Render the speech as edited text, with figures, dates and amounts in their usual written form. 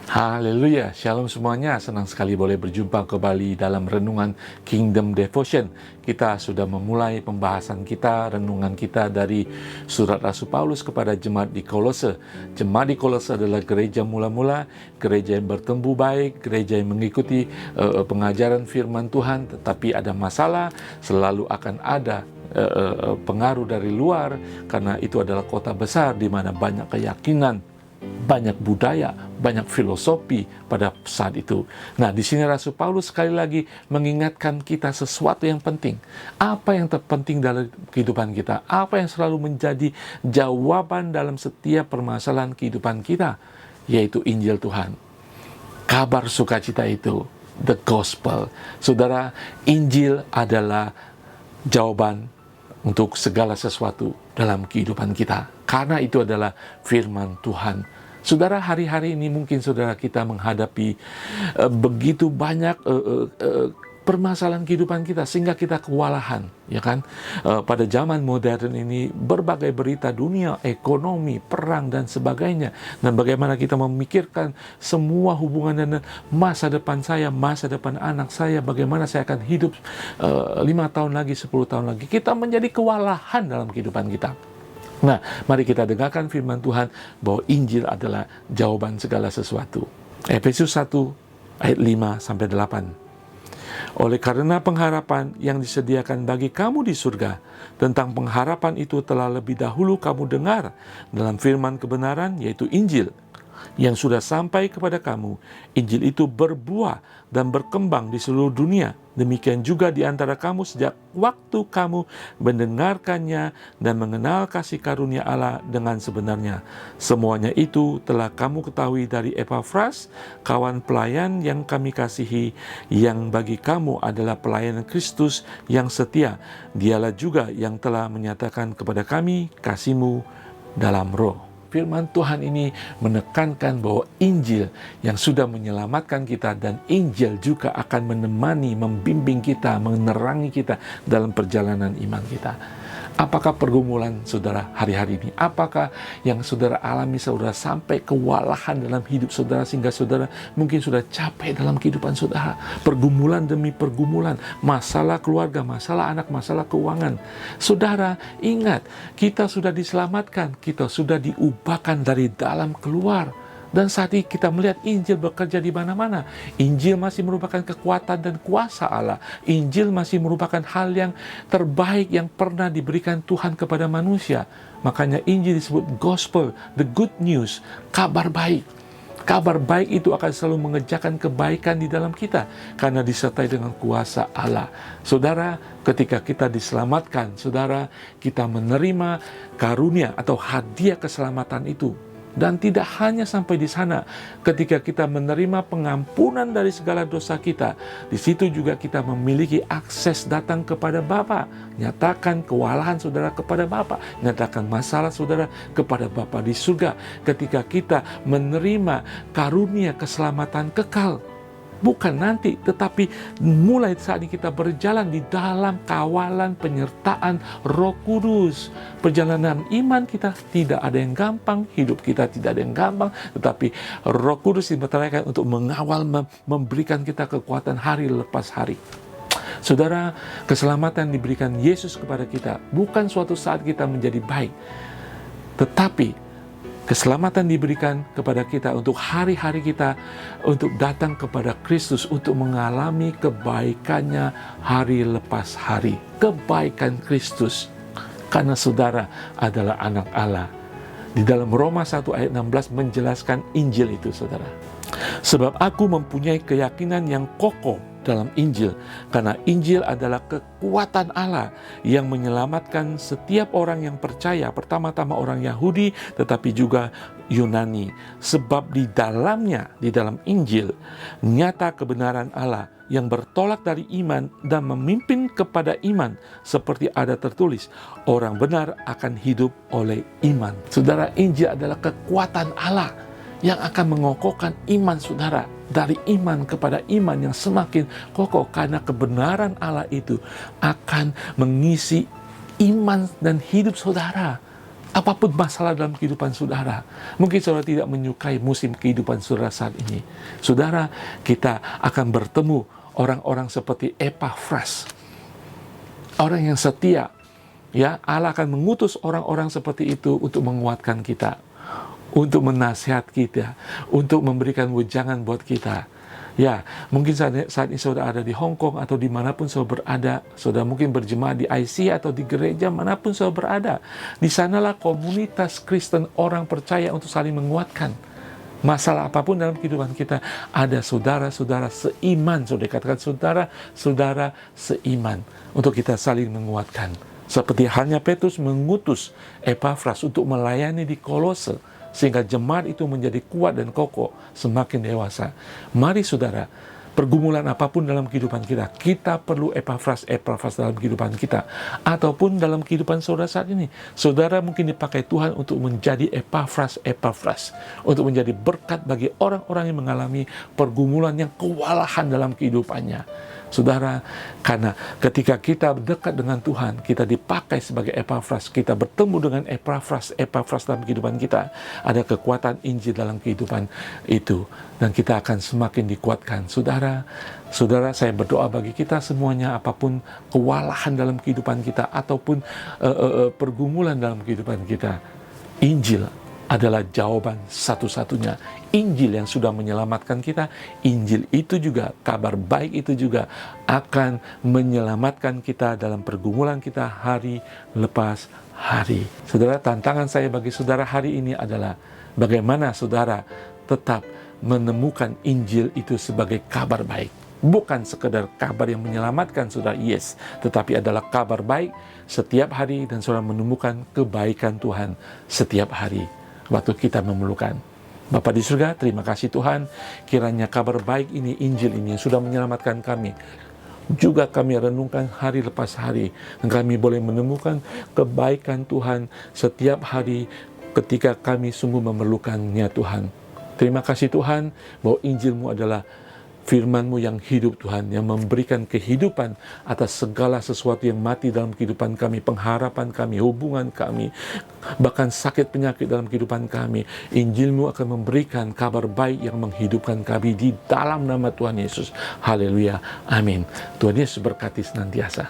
Haleluya, shalom semuanya. Senang sekali boleh berjumpa kembali dalam renungan Kingdom Devotion. Kita sudah memulai pembahasan kita, renungan kita dari surat Rasul Paulus kepada jemaat di Kolose. Jemaat di Kolose adalah gereja mula-mula, gereja yang bertumbuh baik, gereja yang mengikuti pengajaran firman Tuhan, tetapi ada masalah, selalu akan ada pengaruh dari luar, karena itu adalah kota besar di mana banyak keyakinan, banyak budaya, banyak filosofi pada saat itu. Nah, di sini Rasul Paulus sekali lagi mengingatkan kita sesuatu yang penting. Apa yang terpenting dalam kehidupan kita? Apa yang selalu menjadi jawaban dalam setiap permasalahan kehidupan kita? Yaitu Injil Tuhan. Kabar sukacita itu, the gospel. Saudara, Injil adalah jawaban untuk segala sesuatu dalam kehidupan kita. Karena itu adalah firman Tuhan. Saudara, hari-hari ini mungkin saudara kita menghadapi begitu banyak permasalahan kehidupan kita sehingga kita kewalahan, ya kan? Pada zaman modern ini berbagai berita dunia, ekonomi, perang dan sebagainya. Dan bagaimana kita memikirkan semua hubungan dengan masa depan saya, masa depan anak saya, bagaimana saya akan hidup 5 tahun lagi, 10 tahun lagi. Kita menjadi kewalahan dalam kehidupan kita. Nah, mari kita dengarkan firman Tuhan bahwa Injil adalah jawaban segala sesuatu. Efesus 1 ayat 5-8. Oleh karena pengharapan yang disediakan bagi kamu di surga, tentang pengharapan itu telah lebih dahulu kamu dengar dalam firman kebenaran, yaitu Injil, yang sudah sampai kepada kamu. Injil itu berbuah dan berkembang di seluruh dunia. Demikian juga di antara kamu sejak waktu kamu mendengarkannya dan mengenal kasih karunia Allah dengan sebenarnya. Semuanya itu telah kamu ketahui dari Epafras, kawan pelayan yang kami kasihi, yang bagi kamu adalah pelayan Kristus yang setia. Dialah juga yang telah menyatakan kepada kami kasih-Mu dalam roh. Firman Tuhan ini menekankan bahwa Injil yang sudah menyelamatkan kita, dan Injil juga akan menemani, membimbing kita, menerangi kita dalam perjalanan iman kita. Apakah pergumulan saudara hari-hari ini? Apakah yang saudara alami, saudara sampai kewalahan dalam hidup saudara sehingga saudara mungkin sudah capek dalam kehidupan saudara? Pergumulan demi pergumulan, masalah keluarga, masalah anak, masalah keuangan. Saudara, ingat, kita sudah diselamatkan, kita sudah diubahkan dari dalam keluar. Dan saat ini kita melihat Injil bekerja di mana-mana. Injil masih merupakan kekuatan dan kuasa Allah. Injil masih merupakan hal yang terbaik yang pernah diberikan Tuhan kepada manusia. Makanya Injil disebut gospel, the good news, kabar baik. Kabar baik itu akan selalu mengerjakan kebaikan di dalam kita karena disertai dengan kuasa Allah. Saudara, ketika kita diselamatkan, saudara, kita menerima karunia atau hadiah keselamatan itu. Dan tidak hanya sampai di sana, ketika kita menerima pengampunan dari segala dosa kita, di situ juga kita memiliki akses datang kepada Bapa. Nyatakan kewalahan saudara kepada Bapa, nyatakan masalah saudara kepada Bapa di surga. Ketika kita menerima karunia keselamatan kekal, bukan nanti, tetapi mulai saat ini kita berjalan di dalam kawalan penyertaan Roh Kudus. Perjalanan iman kita tidak ada yang gampang, hidup kita tidak ada yang gampang, tetapi Roh Kudus dipercayakan untuk mengawal, memberikan kita kekuatan hari lepas hari. Saudara, keselamatan diberikan Yesus kepada kita bukan suatu saat kita menjadi baik, tetapi keselamatan diberikan kepada kita untuk hari-hari kita, untuk datang kepada Kristus, untuk mengalami kebaikannya hari lepas hari. Kebaikan Kristus. Karena saudara adalah anak Allah. Di dalam Roma 1 ayat 16 menjelaskan Injil itu, saudara. Sebab aku mempunyai keyakinan yang kokoh dalam Injil, karena Injil adalah kekuatan Allah yang menyelamatkan setiap orang yang percaya, pertama-tama orang Yahudi tetapi juga Yunani. Sebab di dalamnya, di dalam Injil, nyata kebenaran Allah yang bertolak dari iman dan memimpin kepada iman, seperti ada tertulis, orang benar akan hidup oleh iman. Saudara, Injil adalah kekuatan Allah yang akan mengokohkan iman saudara, dari iman kepada iman yang semakin kokoh, karena kebenaran Allah itu akan mengisi iman dan hidup saudara. Apapun masalah dalam kehidupan saudara, mungkin saudara tidak menyukai musim kehidupan saudara saat ini. Saudara, kita akan bertemu orang-orang seperti Epafras, orang yang setia. Ya, Allah akan mengutus orang-orang seperti itu untuk menguatkan kita, untuk menasihat kita, untuk memberikan wejangan buat kita. Ya, mungkin saat ini saudara ada di Hong Kong atau dimanapun saudara berada, saudara mungkin berjemaat di IC atau di gereja manapun saudara berada. Di sanalah komunitas Kristen orang percaya untuk saling menguatkan. Masalah apapun dalam kehidupan kita, ada saudara-saudara seiman, saudara katakan saudara-saudara seiman, untuk kita saling menguatkan. Seperti halnya Petrus mengutus Epafras untuk melayani di Kolose, sehingga jemaat itu menjadi kuat dan kokoh, semakin dewasa. Mari saudara, pergumulan apapun dalam kehidupan kita, kita perlu Epafras dalam kehidupan kita, ataupun dalam kehidupan saudara saat ini. Saudara mungkin dipakai Tuhan untuk menjadi Epafras, untuk menjadi berkat bagi orang-orang yang mengalami pergumulan yang kewalahan dalam kehidupannya. Saudara, karena ketika kita dekat dengan Tuhan, kita dipakai sebagai Epafras, kita bertemu dengan Epafras dalam kehidupan kita, ada kekuatan Injil dalam kehidupan itu, dan kita akan semakin dikuatkan. Saudara, saya berdoa bagi kita semuanya, apapun kewalahan dalam kehidupan kita, ataupun pergumulan dalam kehidupan kita, Injil adalah jawaban satu-satunya. Injil yang sudah menyelamatkan kita, Injil itu juga, kabar baik itu juga akan menyelamatkan kita dalam pergumulan kita hari lepas hari. Saudara, tantangan saya bagi saudara hari ini adalah bagaimana saudara tetap menemukan Injil itu sebagai kabar baik. Bukan sekedar kabar yang menyelamatkan saudara, yes, tetapi adalah kabar baik setiap hari, dan saudara menemukan kebaikan Tuhan setiap hari waktu kita memerlukan. Bapa di surga, terima kasih Tuhan, kiranya kabar baik ini, Injil ini yang sudah menyelamatkan kami, juga kami renungkan hari lepas hari, dan kami boleh menemukan kebaikan Tuhan setiap hari ketika kami sungguh memerlukannya Tuhan. Terima kasih Tuhan, bahwa Injil-Mu adalah firman-Mu yang hidup Tuhan, yang memberikan kehidupan atas segala sesuatu yang mati dalam kehidupan kami, pengharapan kami, hubungan kami, bahkan sakit penyakit dalam kehidupan kami. Injil-Mu akan memberikan kabar baik yang menghidupkan kami di dalam nama Tuhan Yesus. Haleluya, amin. Tuhan Yesus berkati senantiasa.